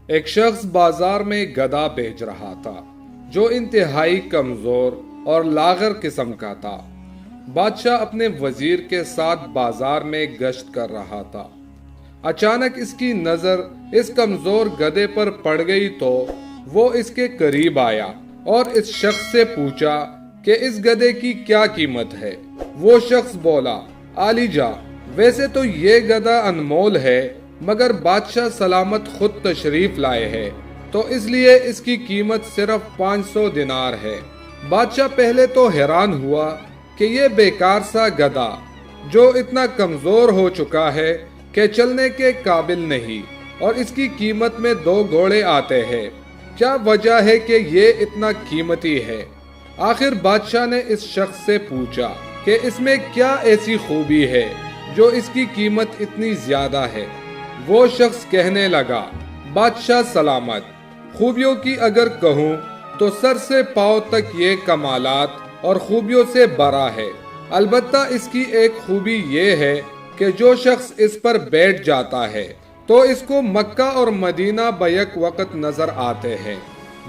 ایک شخص بازار میں گدھا بیچ رہا تھا جو انتہائی کمزور اور لاغر قسم کا تھا۔ بادشاہ اپنے وزیر کے ساتھ بازار میں گشت کر رہا تھا۔ اچانک اس کی نظر اس کمزور گدھے پر پڑ گئی تو وہ اس کے قریب آیا اور اس شخص سے پوچھا کہ اس گدھے کی کیا قیمت ہے۔ وہ شخص بولا، عالی جاں، ویسے تو یہ گدھا انمول ہے، مگر بادشاہ سلامت خود تشریف لائے ہے تو اس لیے اس کی قیمت صرف 500 دینار ہے۔ بادشاہ پہلے تو حیران ہوا کہ یہ بیکار سا گدھا جو اتنا کمزور ہو چکا ہے کہ چلنے کے قابل نہیں، اور اس کی قیمت میں 2 گھوڑے آتے ہیں، کیا وجہ ہے کہ یہ اتنا قیمتی ہے؟ آخر بادشاہ نے اس شخص سے پوچھا کہ اس میں کیا ایسی خوبی ہے جو اس کی قیمت اتنی زیادہ ہے؟ وہ شخص کہنے لگا، بادشاہ سلامت، خوبیوں کی اگر کہوں تو سر سے پاؤں تک یہ کمالات اور خوبیوں سے بھرا ہے۔ البتہ اس کی ایک خوبی یہ ہے کہ جو شخص اس پر بیٹھ جاتا ہے تو اس کو مکہ اور مدینہ بیک وقت نظر آتے ہیں۔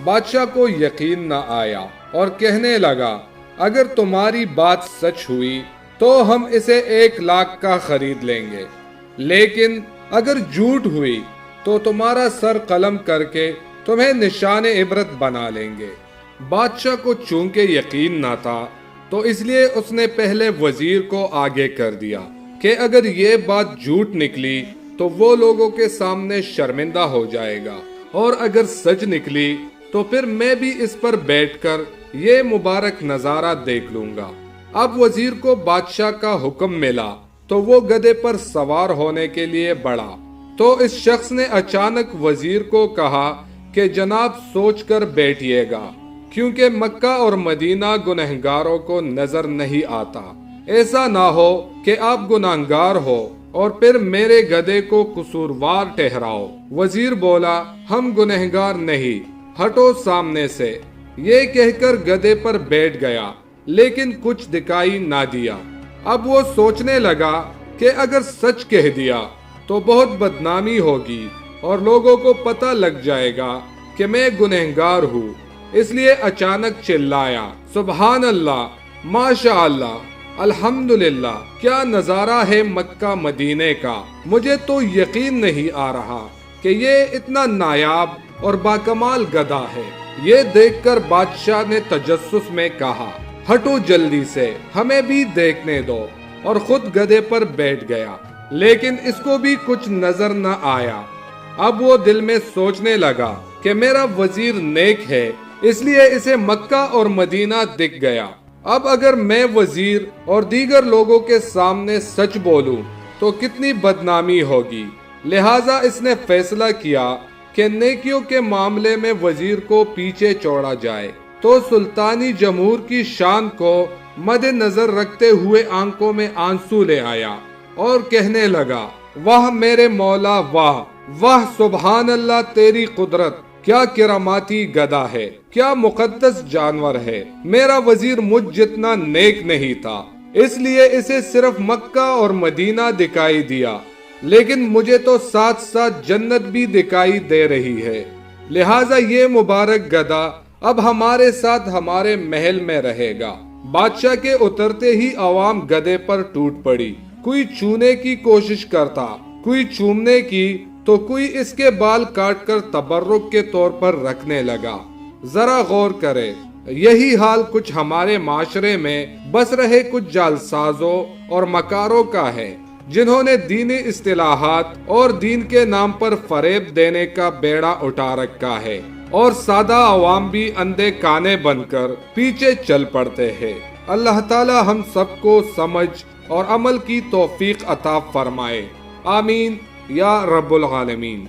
بادشاہ کو یقین نہ آیا اور کہنے لگا، اگر تمہاری بات سچ ہوئی تو ہم اسے 1 لاکھ کا خرید لیں گے، لیکن اگر جھوٹ ہوئی تو تمہارا سر قلم کر کے تمہیں نشان عبرت بنا لیں گے۔ بادشاہ کو چونکہ یقین نہ تھا تو اس لیے اس نے پہلے وزیر کو آگے کر دیا کہ اگر یہ بات جھوٹ نکلی تو وہ لوگوں کے سامنے شرمندہ ہو جائے گا، اور اگر سچ نکلی تو پھر میں بھی اس پر بیٹھ کر یہ مبارک نظارہ دیکھ لوں گا۔ اب وزیر کو بادشاہ کا حکم ملا تو وہ گدھے پر سوار ہونے کے لیے بڑھا تو اس شخص نے اچانک وزیر کو کہا کہ جناب سوچ کر بیٹھیے گا، کیونکہ مکہ اور مدینہ گنہگاروں کو نظر نہیں آتا۔ ایسا نہ ہو کہ آپ گنہگار ہو اور پھر میرے گدھے کو قصوروار ٹھہراؤ۔ وزیر بولا، ہم گنہگار نہیں، ہٹو سامنے سے۔ یہ کہہ کر گدھے پر بیٹھ گیا، لیکن کچھ دکھائی نہ دیا۔ اب وہ سوچنے لگا کہ اگر سچ کہہ دیا تو بہت بدنامی ہوگی اور لوگوں کو پتہ لگ جائے گا کہ میں گنہگار ہوں، اس لیے اچانک چلایا، سبحان اللہ، ماشاء اللہ، الحمدللہ، کیا نظارہ ہے مکہ مدینے کا! مجھے تو یقین نہیں آ رہا کہ یہ اتنا نایاب اور باکمال گدھا ہے۔ یہ دیکھ کر بادشاہ نے تجسس میں کہا، ہٹو جلدی سے، ہمیں بھی دیکھنے دو، اور خود گدھے پر بیٹھ گیا، لیکن اس کو بھی کچھ نظر نہ آیا۔ اب وہ دل میں سوچنے لگا کہ میرا وزیر نیک ہے، اس لیے اسے مکہ اور مدینہ دکھ گیا۔ اب اگر میں وزیر اور دیگر لوگوں کے سامنے سچ بولوں تو کتنی بدنامی ہوگی، لہٰذا اس نے فیصلہ کیا کہ نیکیوں کے معاملے میں وزیر کو پیچھے چھوڑا جائے، تو سلطانی جمہور کی شان کو مد نظر رکھتے ہوئے آنکھوں میں آنسو لے آیا اور کہنے لگا، واہ میرے مولا، واہ واہ، سبحان اللہ، تیری قدرت! کیا کراماتی گدھا ہے، کیا مقدس جانور ہے! میرا وزیر مجھ جتنا نیک نہیں تھا، اس لیے اسے صرف مکہ اور مدینہ دکھائی دیا، لیکن مجھے تو ساتھ ساتھ جنت بھی دکھائی دے رہی ہے۔ لہٰذا یہ مبارک گدھا اب ہمارے ساتھ ہمارے محل میں رہے گا۔ بادشاہ کے اترتے ہی عوام گدھے پر ٹوٹ پڑی، کوئی چھونے کی کوشش کرتا، کوئی چومنے کی تو کوئی اس کے بال کاٹ کر تبرک کے طور پر رکھنے لگا۔ ذرا غور کرے، یہی حال کچھ ہمارے معاشرے میں بس رہے کچھ جعلسازوں اور مکاروں کا ہے، جنہوں نے دینی اصطلاحات اور دین کے نام پر فریب دینے کا بیڑا اٹھا رکھا ہے، اور سادہ عوام بھی اندھے کانے بن کر پیچھے چل پڑتے ہیں۔ اللہ تعالی ہم سب کو سمجھ اور عمل کی توفیق عطا فرمائے، آمین یا رب العالمین۔